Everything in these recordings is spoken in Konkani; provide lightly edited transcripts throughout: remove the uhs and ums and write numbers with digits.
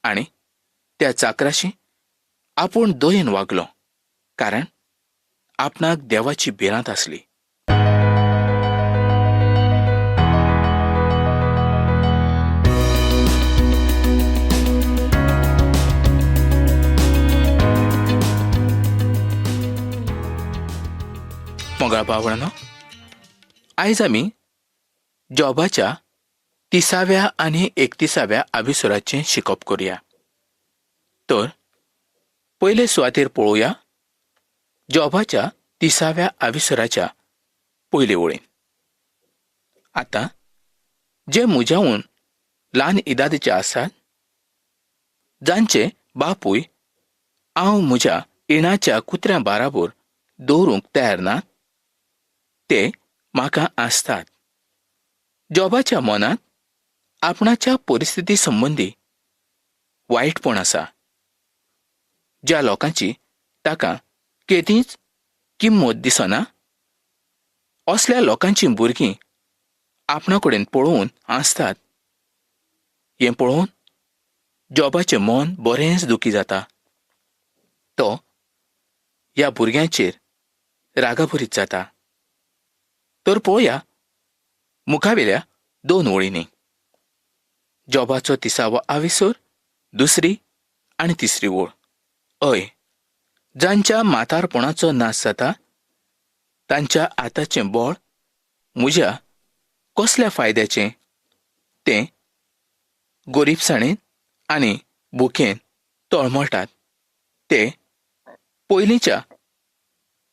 आनी त्या चाकराशी आपूण दयेन वागलो, कारण आपणाक देवाची भिरांत आसली. मोगाळ भावंडांनो, आयज आमी जॉबाच्या 30व्या आनी 31व्या अभिसुराचें शिकप करुया. तर पयले सुवातेर पळोवया जॉबाच्या 30व्या अभिसुराच्या पयले वळीन. आतां जे म्हज्याहून ल्हान इदादीचे आसात, जांचे बापूय हांव म्हज्या इणाच्या कुत्र्या बाराबर दवरूंक तयार ना, ते म्हाका आसतात. जॉबाच्या मनांत आपणाच्या परिस्थिती संबंदी वायटपण आसा. ज्या लोकांची ताका केदींच किंमत दिसना, असल्या लोकांची भुरगीं आपणाकडेन पळोवन हांसतात. हें पळोवन जॉबाचें मन बरेंच दुखी जाता. तो ह्या भुरग्यांचेर रागाभरीत जाता. तर पळोवया मुखावेल्या 2 वळींनी. जॉबाचो 30वो अभिसूर, 2री आनी 3री वळ. हय, जांच्या म्हातारपणाचो नाश जाता, तांच्या आतांचें बळ म्हज्या कसल्या फायद्याचें? तें गरीबसाणेन आनी भुकेन तळमळटात. ते पयलींच्या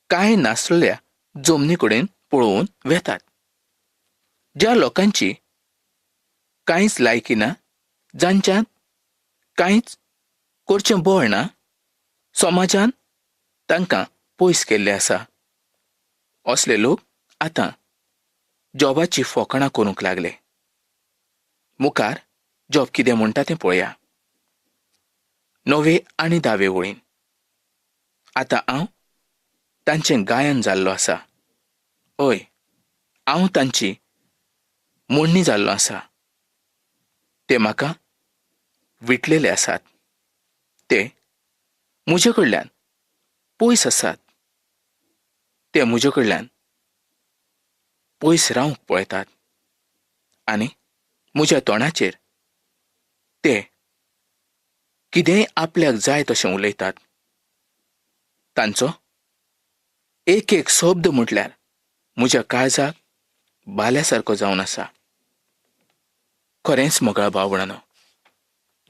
कांय नासलेल्या जमनीकडेन पळोवन वेतात. ज्या लोकांची कांयच लायकी ना, जांच्यात कांयच करचें बळ ना, समाजान तांकां पयस केल्ले आसा, असले लोक आतां जॉबाची फकाणां करूंक लागले. मुखार जॉब कितें म्हणटा तें पळया. 9 आनी 10 वळीन. आतां हांव तांचें गायन जाल्लो आसा. हय, हांव तांची मोडणी जाल्लो आसा. ते म्हाका विटलेले आसात. ते म्हजे कडल्यान पयस आसात. ते म्हजे कडल्यान पयस रावंक पळयतात. आनी म्हज्या तोंडाचेर ते कितेंय आपल्याक जाय तशें उलयतात. तांचो एक एक शब्द म्हटल्यार म्हज्या काळजाक भाल्यासारको जावन आसा. खरेंच मोगाळ भावंडांनो,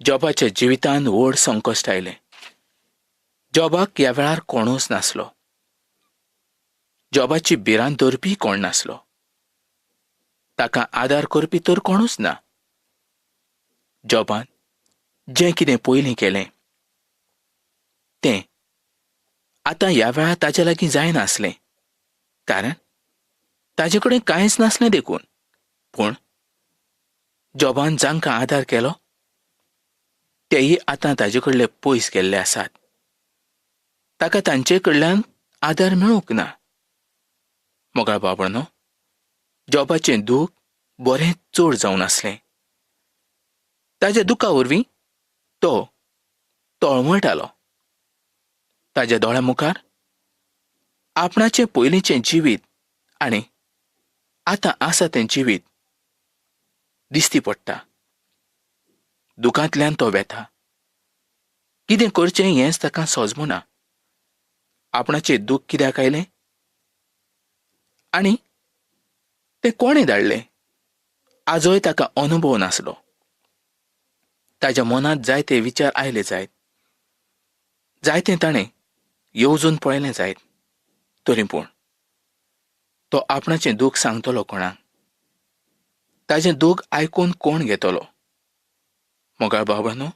जॉबाच्या जिवितांत व्हड संकश्ट आयलें. जॉबाक ह्या वेळार कोणूच नासलो. जॉबाची भिरांत धरपी कोण नासलो. ताका आदार करपी तर कोणूच ना. जॉबान जें कितें पयलीं केलें, तें आतां ह्या वेळार ताचे लागीं जायनासलें, कारण ताचे कडेन कांयच नासलें देखून. पूण जॉबान जांकां आदार केलो, तेही आतां ताचे कडले पयस गेल्ले आसात. ताका तांचे कडल्यान आदार मेळूंक ना. मोगाळ भावंडांनो, जॉबाचें दूख बरेंच चड जावन आसलें. ताच्या दुखा वरवीं तो तळमळटालो. ताच्या दोळ्या मुखार आपणाचें पयलींचें जिवीत आनी आतां आसा तें जिवीत दिश्टी पडटा. दुखांतल्यान तो वेता. कितें करचें हेंच ताका सोजमना. आपणाचें दूख कित्याक आयलें आनी तें कोणें धाडलें हाजोय ताका अनुभव नासलो. ताच्या मनांत जायते विचार आयले जायत. जायतें ताणें येवजून पळयलें जायत. तरी पूण तो आपणाचें दूख सांगतलो कोणाक? ताचें दूख आयकून कोण घेतलो? मोगाळ भावंडांनो,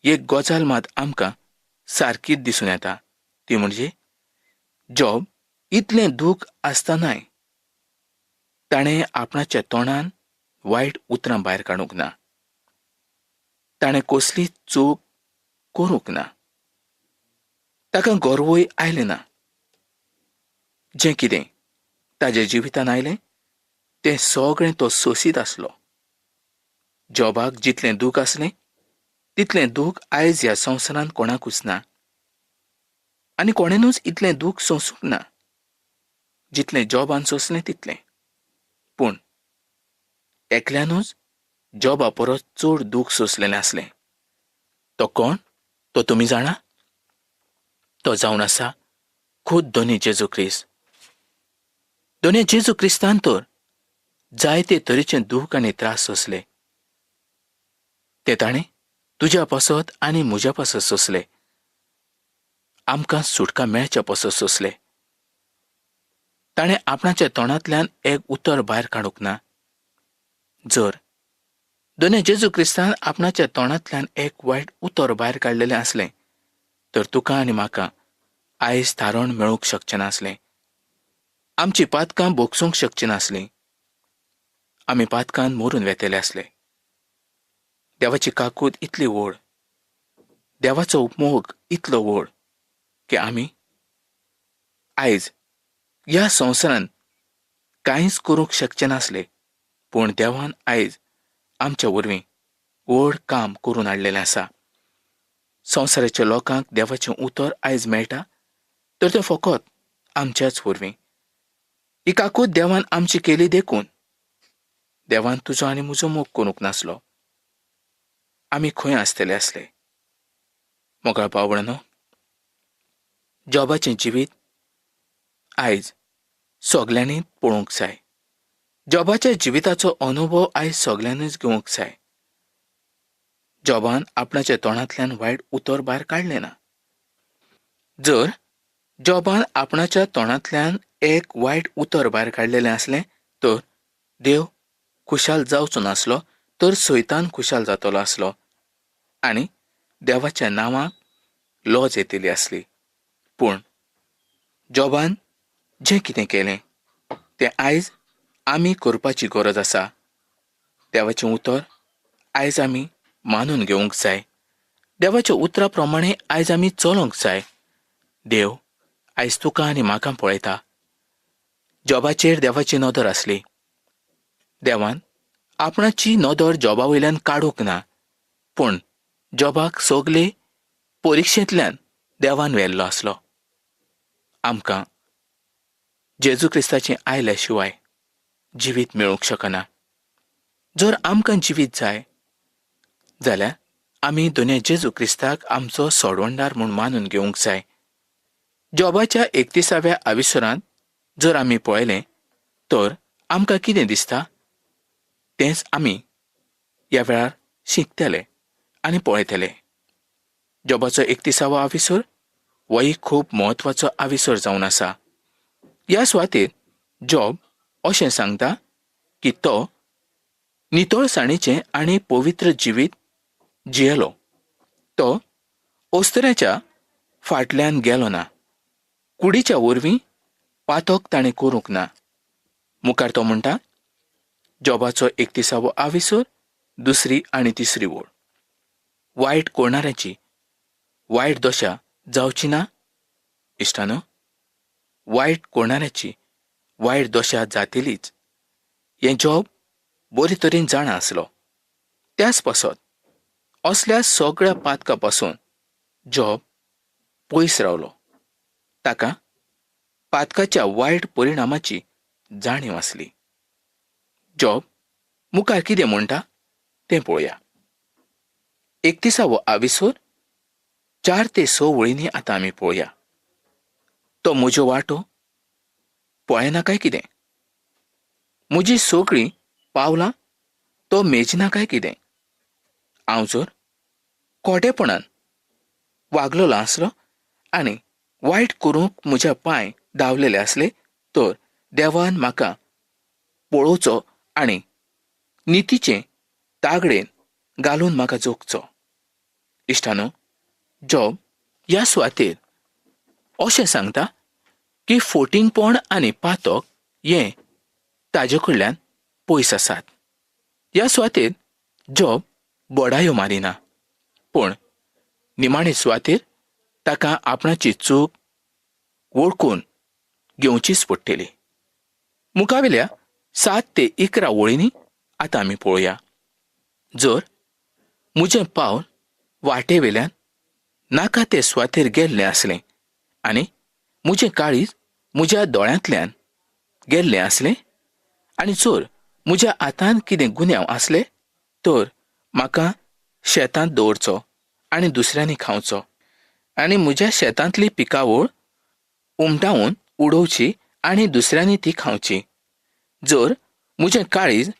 एक गजाल मात आमकां सारकीच दिसून येता. ती म्हणजे जॉब इतलें दूख आसतनाय ताणें आपणाच्या तोंडान वायट उतरां भायर काडूंक ना. ताणें कसलीच चूक करूंक ना. ताका गर्वूय आयलें ना. जें कितें ताच्या जिवितान आयलें, तें सगळें तो सोसीत आसलो. जॉबाक जितलें दूख आसलें, तितलें दूख आयज ह्या संवसारांत कोणाकूच ना. आनी कोणेनूच इतलें दूख सोंसूंक ना जितलें जॉबान सोंसलें तितलें. पूण एकल्यानूच जॉबा परस चड दूख सोंसलेलें आसलें. तो कोण तो तुमी जाणा? तो जावन आसा खुद दोनी जेजू क्रिस्त. दोनी जेजू क्रिस्तान तर जायते तरेचे दूख आनी त्रास सोंसले. ते ताणें तुज्या पासत आनी म्हज्या पासत सोंसले. आमकां सुटका मेळच्या पासत सोंसले. ताणें आपणाच्या तोंडांतल्यान एक उतर भायर काडूंक ना. जर दोनी जेजू क्रिस्तान आपणाच्या तोंडांतल्यान एक वायट उतर भायर काडलेलें आसलें तर तुका आनी म्हाका आयज तारण मेळूंक शकचें नासलें. आमची पातकां भोगसूंक शकचीं नासलीं. आमी पातकांत मरून वेतेले आसले. देवाची काकूट इतली व्हड, देवाचो उपमोग इतलो व्हड की आमी आयज ह्या संवसारांत कांयच करूंक शकचे नासले. पूण देवान आयज आमच्या वरवीं व्हड काम करून हाडलेलें आसा. संवसाराच्या लोकांक देवाचें उतर आयज मेळटा तर तें फकत आमच्याच वरवीं. ही काकूट देवान आमची केली देखून देवान तुजो आनी म्हजो मोग करूंक नासलो. आमी खंय आसतले आसले. मोगाळ भावडांनो, जॉबाचें जिवीत आयज सगल्यांनी पळोवंक जाय. जॉबाच्या जिविताचो अनुभव आयज सगल्यांनीच घेवंक जाय. जॉबान आपणाच्या तोंडांतल्यान वायट उतर भायर काडलें ना. जर जॉबान आपणाच्या तोंडांतल्यान एक वायट उतर भायर काडलेलें आसलें तर देव खुशाल जावचो नासलो, तर सैतान खुशाल जातलो आसलो आनी देवाच्या नांवाक लॉज येतली आसली. पूण जॉबान जें कितें केलें तें आयज आमी करपाची गरज आसा. देवाचें उतर आयज आमी मानून घेवंक जाय. देवाच्या उतरा प्रमाणें आयज आमी चलोंक जाय. देव आयज तुका आनी म्हाका पळयता. जॉबाचेर देवाची नदर आसली. देवान आपणाची नदर जॉबा वयल्यान काडूंक ना. पूण जॉबाक सगले परिक्षेंतल्यान देवान व्हेल्लो आसलो. आमकां जेजू क्रिस्ताचें आयल्या शिवाय जिवीत मेळूंक शकना. जर आमकां जिवीत जाय जाल्यार आमी दोनी जेजू क्रिस्ताक आमचो सोडवणदार म्हूण मानून घेवंक जाय. जॉबाच्या 31व्या आविसरांत जर आमी पळयलें तर आमकां कितें दिसता तेंच आमी ह्या वेळार शिकतले आनी पळयतले. जॉबाचो 31वो आविसर हो एक खूब म्हत्वाचो आविसर जावन आसा. ह्या सुवातेर जॉब अशें सांगता की तो नितळसाणीचें आनी पवित्र जिवीत जियेलो. तो ओस्तऱ्याच्या फाटल्यान गेलो ना. कुडीच्या वरवीं पातक ताणें करूंक ना. मुखार तो म्हणटा जॉबाचो 31वो आविसर 2री आनी 3री ओळ. वायट करणाऱ्याची वायट दशा जावची ना. इश्टानो, वायट करणाऱ्याची वायट दशा जातलीच हें जॉब बरे तरेन जाणा आसलो. त्याच पासत असल्या सगळ्या पातका पासून जॉब पयस रावलो. ताका पातकाच्या वायट परिणामाची जाणीव आसली. जॉब मुखार कितें म्हणटा तें पळोवया. 31वो आविसर 4 ते 6 वळींनी आतां आमी पळोवया. तो म्हज्यो वाटो पळयना काय कितें? म्हजी सगळीं पावलां तो मेजना काय कितें? हांव जर खोटेपणान वागलोलो आसलो आनी वायट करूंक म्हज्या पांय धांवलेले आसले तर देवान म्हाका पळोवचो आनी नितीचे तागडेन घालून म्हाका जोगचो. इश्टानो, जॉब ह्या सुवातेर अशें सांगता की फोटिंगपण आनी पातक हें ताजे कडल्यान पयस आसात. ह्या सुवातेर जॉब बोडायो मारिना. पूण निमाणे सुवातेर ताका आपणाची चूक वळखून घेवचीच पडटली. मुखावेल्या 7 ते 11 वळींनी आतां आमी पळोवया. जर म्हजें पावल वाटेवेल्यान नाका ते स्वातेर गेल्लें आसलें आनी म्हजें काळीज म्हज्या दोळ्यांतल्यान गेल्लें आसलें आनी जर म्हज्या हातांत कितें गुन्यांव आसले तर म्हाका शेतांत दवरचो आनी दुसऱ्यांनी खावचो आनी म्हज्या शेतांतली पिकावळ उमटावून उडोवची आनी दुसऱ्यांनी ती खावची. जर म्हजें काळीज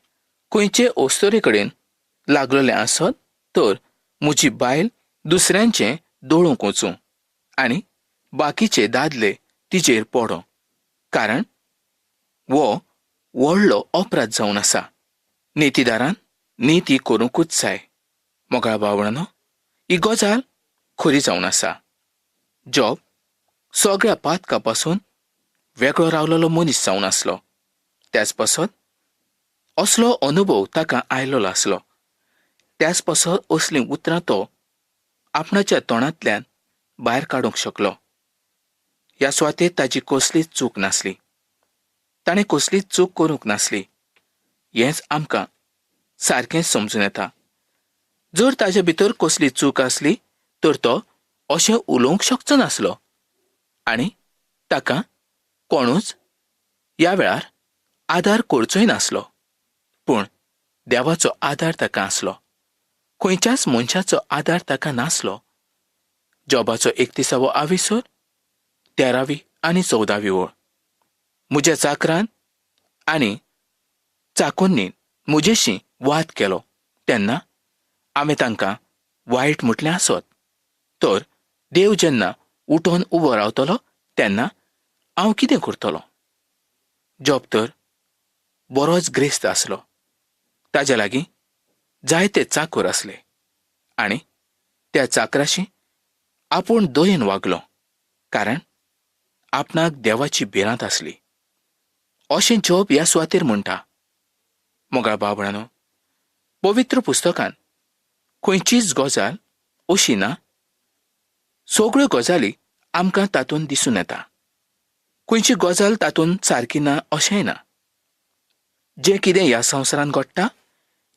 खंयचे ओस्तरे कडेन लागलेलें आसत तर म्हजी बायल दुसऱ्यांचें दोळूंक वचूं आनी बाकीचे दादले तिचेर पडो, कारण वो व्हडलो अपराध जावन आसा. नेतीदारान नीती करूंकूच जाय. मोगाळ भावंडांनो, ही गजाल खरी जावन आसा. जॉब सगळ्या पातका पासून वेगळो रावलेलो मनीस जावन आसलो. त्याच पासत असलो अनुभव ताका आयलोलो आसलो. त्याच पासत असलीं उतरां तो आपणाच्या तोंडांतल्यान भायर काडूंक शकलो. ह्या सुवातेर ताची कसलीच चूक नासली. ताणें कसलीच चूक करूंक नासली. हेंच आमकां सारकेंच समजून येता. जर ताचे भितर कसली चूक आसली तर तो अशें उलोवंक शकचो नासलो आनी ताका कोणूच ह्या वेळार आदार करचोय नासलो. पूण देवाचो आदार ताका आसलो. खंयच्याच मनशाचो आदार ताका नासलो. जॉबाचो 31 आविसर 13वी आनी 14वी ओळ. म्हज्या चाकरान आनी चाकुन्नीन म्हजेशी वाद केलो तेन्ना हांवें तांकां वायट म्हटलें आसत, तर देव जेन्ना उठोन उबो रावतलो तेन्ना हांव कितें करतलों? जॉब तर बरोच ग्रेस्त आसलो. ताचे लागीं जायते चाकर आसले आनी त्या चाकराशी आपूण दयेन वागलो, कारण आपणाक देवाची भिरांत आसली. अशें जॉब ह्या सुवातेर म्हणटा. मोगाळ भावंडांनो, पवित्र पुस्तकांत खंयचीच गजाल अशी ना. सगळ्यो गजाली आमकां तातूंत दिसून येता. खंयची गजाल तातूंत सारकी ना अशेंय ना. जें कितें ह्या संवसारांत घडटा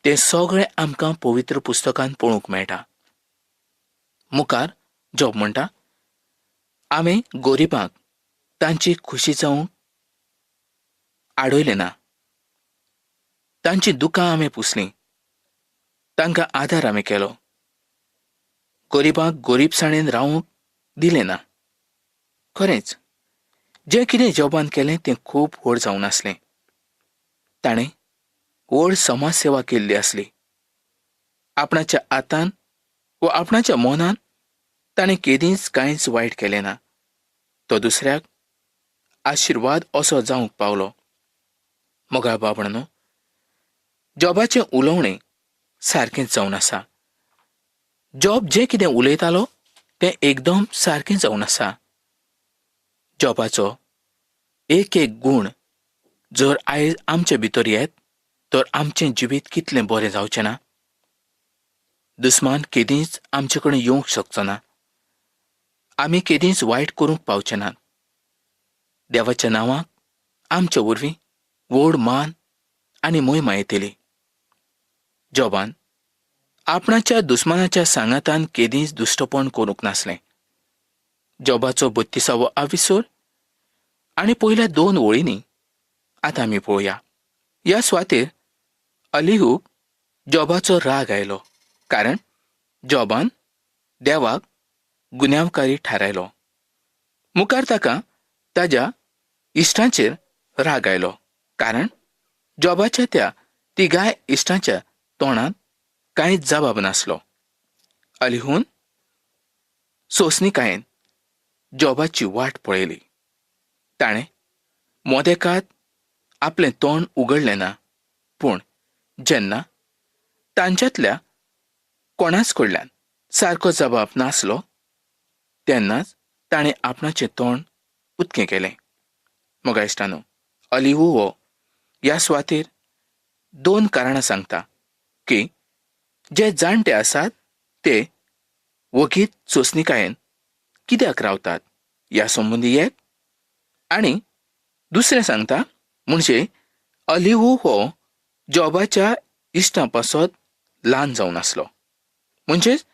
तें सगळें आमकां पवित्र पुस्तकांत पळोवंक मेळटा. मुखार जॉब म्हणटा, हांवें गरीबांक तांची खुशी जावंक आडयलें ना. तांची दुकां हांवें पुसलीं. तांकां आदार हांवें केलो. गरीबांक गरीबसाणेन रावंक दिलें ना. खरेंच जें कितें जॉबान केलें तें खूब व्हड जावन आसलें. ताणें व्हड समाज सेवा केल्ली आसली. आपणाच्या हातान वा आपणाच्या मनान ताणें केदींच कांयच वायट केलें ना. तो दुसऱ्याक आशिर्वाद असो जावंक पावलो. मोगाळ भावंडांनो, जॉबाचें उलोवणें सारकेंच जावन आसा. जॉब जें कितें उलयतालो तें एकदम सारकें जावन आसा. जॉबाचो एक एक गूण जर आयज आमचे भितर येत तर आमचें जिवीत कितलें बरें जावचें ना. दुस्मान केदींच आमचे कडेन येवंक शकचो ना. आमी केदींच वायट करूंक पावचे नात. देवाच्या नांवाक आमचे वरवीं व्हड मान आनी महिमा येतली. जॉबान आपणाच्या दुस्मानाच्या सांगातान केदींच दुश्टपण करूंक नासलें. जॉबाचो 32 आविसर आनी पयल्या 2 वळींनी आतां आमी पळोवया. ह्या सुवातेर अलिहूक जॉबाचो राग आयलो, कारण जॉबान देवाक गुन्यांवकारी थारायलो. मुखार ताका ताच्या इश्टांचेर राग आयलो, कारण जॉबाच्या त्या तिगाय इश्टांच्या तोंडांत कांयच जबाब नासलो. अलिहून सोंसणीकायेन जॉबाची वाट पळयली. ताणें मोदेकात आपलें तोंड उगडलें ना. पूण जेन्ना तांच्यांतल्या कोणाच कडल्यान सारको जबाब नासलो तेन्नाच ताणें आपणाचें तोंड उक्तें केलें. मोगा इश्टांनो, अलिहू हो ह्या सुवातेर 2 कारणां सांगता की जे जाणटे आसात ते वगीत सोंसणीकायेन कित्याक रावतात ह्या संबंदी एक, आनी दुसरें सांगता म्हणजे अलिहू हो जॉबाच्या इश्टां पासत ल्हान जावन आसलो. म्हणजेच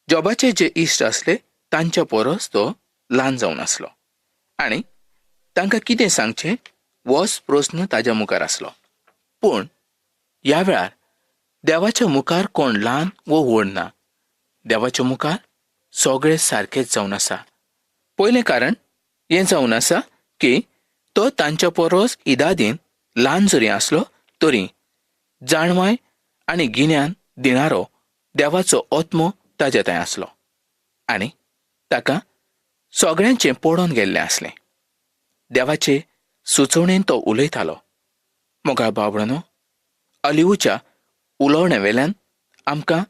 जॉबाचे जे इश्ट असले तांच्या परस तो ल्हान जावन आसलो आनी तांकां कितें सांगचें होच प्रस्न ताज्या मुखार आसलो. पूण ह्या वेळार देवाच्या मुखार कोण ल्हान वो व्हड ना. देवाच्या मुखार सगळे सारकेच जावन आसा. पयलें कारण हें जावन आसा की तो तांच्या परस इदादीन ल्हान जरी आसलो तरी जाणवाय आनी गिन्यान दिणारो देवाचो आत्मो ताच्या थंय आसलो आनी ताका सगळ्यांचें पडोन गेल्लें आसलें. देवाचे सुचोवणेन तो उलयतालो. मोगाळ बाबड्यानो, अलिवूच्या उलोवण्या वेल्यान आमकां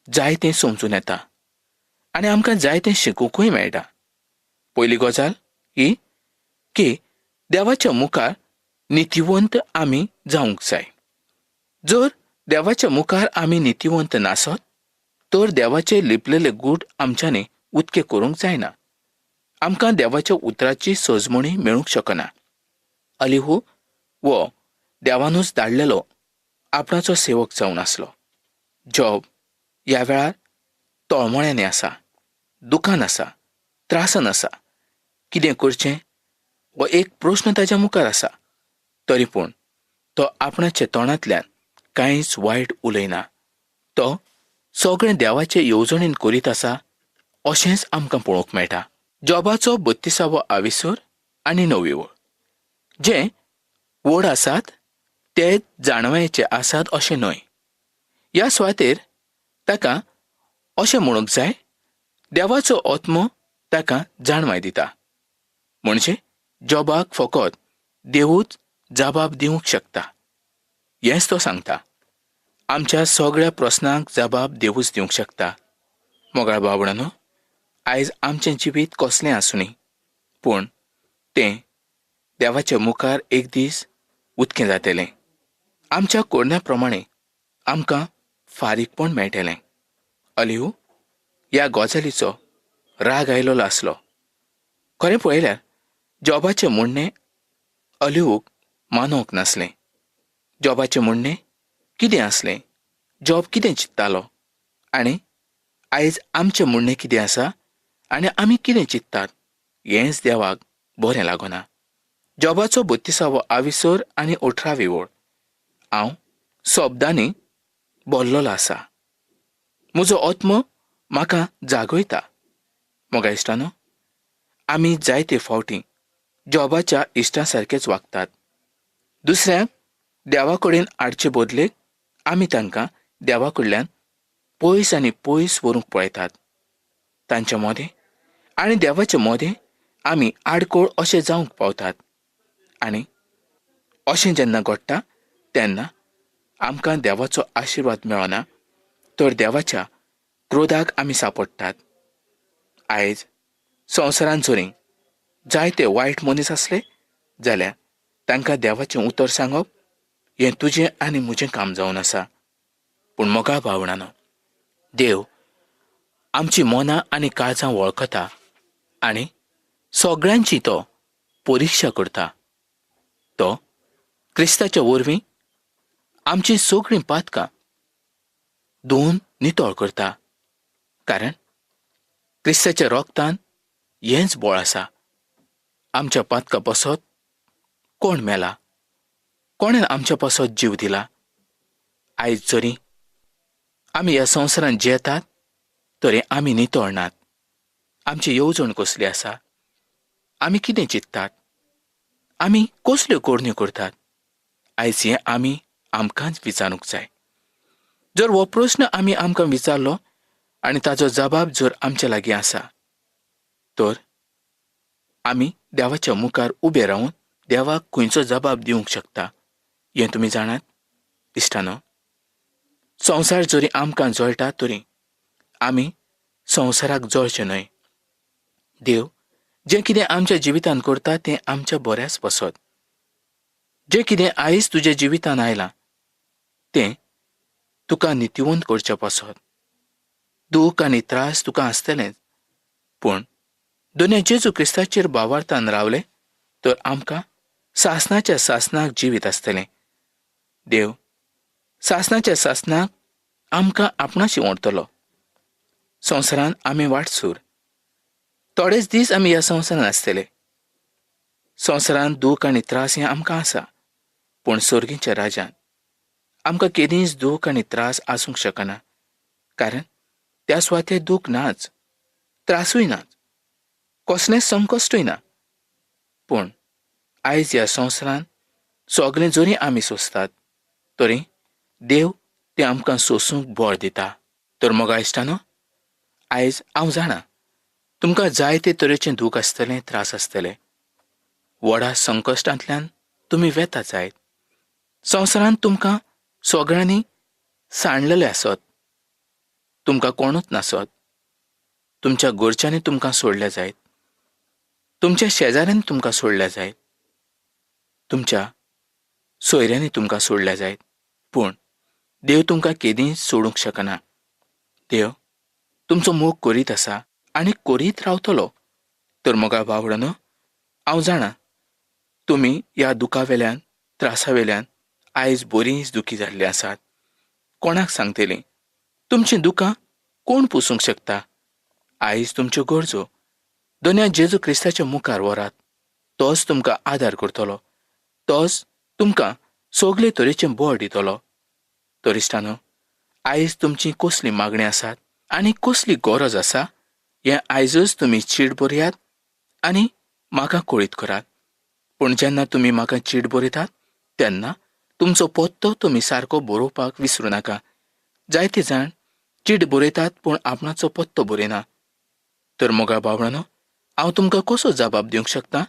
जायतें समजून येता आनी आमकां जायतें शिकूंकूय मेळटा. पयली गजाल ही की देवाच्या मुखार नितीवंत आमी जावंक जाय. जर देवाच्या मुखार आमी नितीवंत नासत तर देवाचे लिपलेले गूढ आमच्यांनी उक्ते करूंक जायना. आमकां देवाच्या उतराची सजमणी मेळूंक शकना. अलिहू वो देवानूच धाडलेलो आपणाचो सेवक जावन आसलो. जॉब ह्या वेळार तळमळ्यांनी आसा, दुखान आसा, त्रासान आसा. कितें करचें हो एक प्रस्न ताच्या मुखार आसा. तरी पूण तो आपणाच्या तोंडांतल्यान कांयच वायट उलयना. तो सगळें देवाचे येवजणेन करीत आसा अशेंच आमकां पळोवंक मेळटा. जॉबाचो 32वो आविसर आनी 9वी ओळ. जे व्हड आसात ते जाणवायेचे आसात अशें न्हय. ह्या सुवातेर ताका अशें म्हणूंक जाय, देवाचो आत्मो ताका जाणवाय दिता. म्हणजे जॉबाक फकत देवूच जबाब दिवंक शकता हेंच तो सांगता. आमच्या सगळ्या प्रस्नांक जबाब देवूच दिवंक शकता. मोगाळ बाबड्यानो, आयज आमचें जिवीत कसलें आसूंनी पूण तें देवाच्या मुखार एक दीस उक्तें जातलें. आमच्या कोडण्या प्रमाणें आमकां फारीकपण मेळटलें. अलिहू ह्या गजालीचो राग आयिल्लो आसलो. खरें पळयल्यार जॉबाचें म्हणणें अलिहूक मानवंक नासलें. जॉबाचें म्हणणें कितें आसलें, जॉब कितें चिंत्तालो आनी आयज आमचें म्हणणें कितें आसा आनी आमी कितें चिंत्तात हेंच देवाक बरें लागना. जॉबाचो 32वो आविसर आनी 18वी ओळ. हांव सोबदांनी बोल्लोलो आसा. म्हजो आत्मो म्हाका जागयता. मोगा इश्टानो, आमी जायते फावटी जॉबाच्या इश्टां सारकेच वागतात. दुसऱ्यांक देवा कडेन हाडचे बदलेक आमी तांकां देवा कडल्यान पयस आनी पयस व्हरूंक पळयतात. तांच्या मदें आनी देवाचे मदें आमी आडकोळ अशें जावंक पावतात. आनी अशें जेन्ना घडटा तेन्ना आमकां देवाचो आशिर्वाद मेळना तर देवाच्या क्रोधाक आमी सांपडटात. आयज संवसारांत जरी जायते वायट मनीस आसले जाल्यार तांकां देवाचें उतर सांगप हें तुजें आनी म्हजें काम जावन आसा. पूण मोगाळ भावंडांनो, देव आमची मनां आनी काळजां वळखता आनी सगळ्यांची तो परिक्षा करता. तो क्रिस्ताच्या वरवीं आमची सगळीं पातकां धुवन नितळ करता. कारण क्रिस्ताच्या रोगतान हेंच बळ आसा. आमच्या पातकां पासत कोण मेला, कोणें आमच्या पासत जीव दिला. आयज जरी आमी ह्या संवसारांत जियेतात तरी आमी नितळ नात. आमची येवजण कसली आसा, आमी कितें चिंत्तात, आमी कसल्यो कोडण्यो करतात, आयज हें आमी आमकांच विचारूंक जाय. जर हो प्रस्न आमी आमकां विचारलो आनी ताचो जबाब जर आमच्या लागीं आसा तर आमी देवाच्या मुखार उबे रावन देवाक खंयचो जबाब दिवंक शकता हें तुमी जाणात. इश्टानो, संवसार जरी आमकां जळटा तरी आमी संवसाराक जळचे न्हय. देव जें कितें आमच्या जिवितांत करता तें आमच्या बऱ्याच पसत. जें कितें आयज तुज्या जिवितांत आयलां तें तुका नितीवंत करचें पसत. दूख आनी त्रास तुका आसतलेच, पूण दोनूय जेजू क्रिस्ताचेर भावार्थान रावले तर आमकां सासणाच्या सासणाक जिवीत आसतलें. देव सासणाच्या सासणाक आमकां आपणाशी ओडटलो. संवसारांत आमी वाटसूर. थोडेच दीस आमी ह्या संवसारांत आसतले. संवसारांत दूख आनी त्रास हें आमकां आसा, पूण सर्गीच्या राजांत आमकां केदींच दूख आनी त्रास आसूंक शकना, कारण त्या सुवातेर दूख नाच, त्रासूय नाच, कसलेंच संकश्टूय ना. पूण आयज ह्या संवसारांत सगळें जरी आमी सोंसतात, तरी देव तें आमकां सोंसूंक बळ दिता. तर मोगा इश्टानो, आयज हांव जाणा तुमकां जायते तरेचें दूख आसतलें, त्रास आसतले. व्हडा संकश्टांतल्यान तुमी वेता जायत. संवसारांत तुमकां सगळ्यांनी सांडलेले आसत, तुमकां कोणूच नासत. तुमच्या घरच्यांनी तुमकां सोडले जायत, तुमच्या शेजाऱ्यांनी तुमकां सोडले जायत, तुमच्या सोयऱ्यांनी तुमकां सोडले जायत. पूण देव तुमकां केदींच सोडूंक शकना. देव तुमचो मोग करीत आसा आनी करीत रावतलो. तर मोगा भावडानो, हांव जाणा तुमी ह्या दुखावेल्यान, त्रासावेल्यान आयज बरींच दुखी जाल्लीं आसात. कोणाक सांगतलीं? तुमचीं दुखां कोण पुसूंक शकता? आयज तुमच्यो गरजो दोनया जेजू क्रिस्ताच्या मुखार व्हरात. तोच तुमकां आदार करतलो. तोच तुमकां सगळे तरेचें बळ दितलो. तर इश्टानो, आयज तुमची कसली मागणी आसात आनी कसली गरज आसा हें आयजच तुमी चीट बरयात आनी म्हाका कळीत करात. पूण जेन्ना तुमी म्हाका चीट बरयतात तेन्ना तुमचो पत्तो तुमी सारको बरोवपाक विसरूं नाका. जायते जाण चीट बरयतात पूण आपणाचो पत्तो बरयना. तर मोगा भावडानो, हांव तुमकां कसो जबाब दिवंक शकता?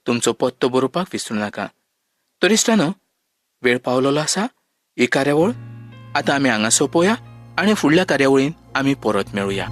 तुमचो पत्तो बरोवपाक विसरूं नाका. तर इश्टानो, वेळ पावलेलो आसा. ही कार्यावळ आतां आमी हांगा सोंपोवया आनी फुडल्या कार्यावळीन आमी परत मेळुया.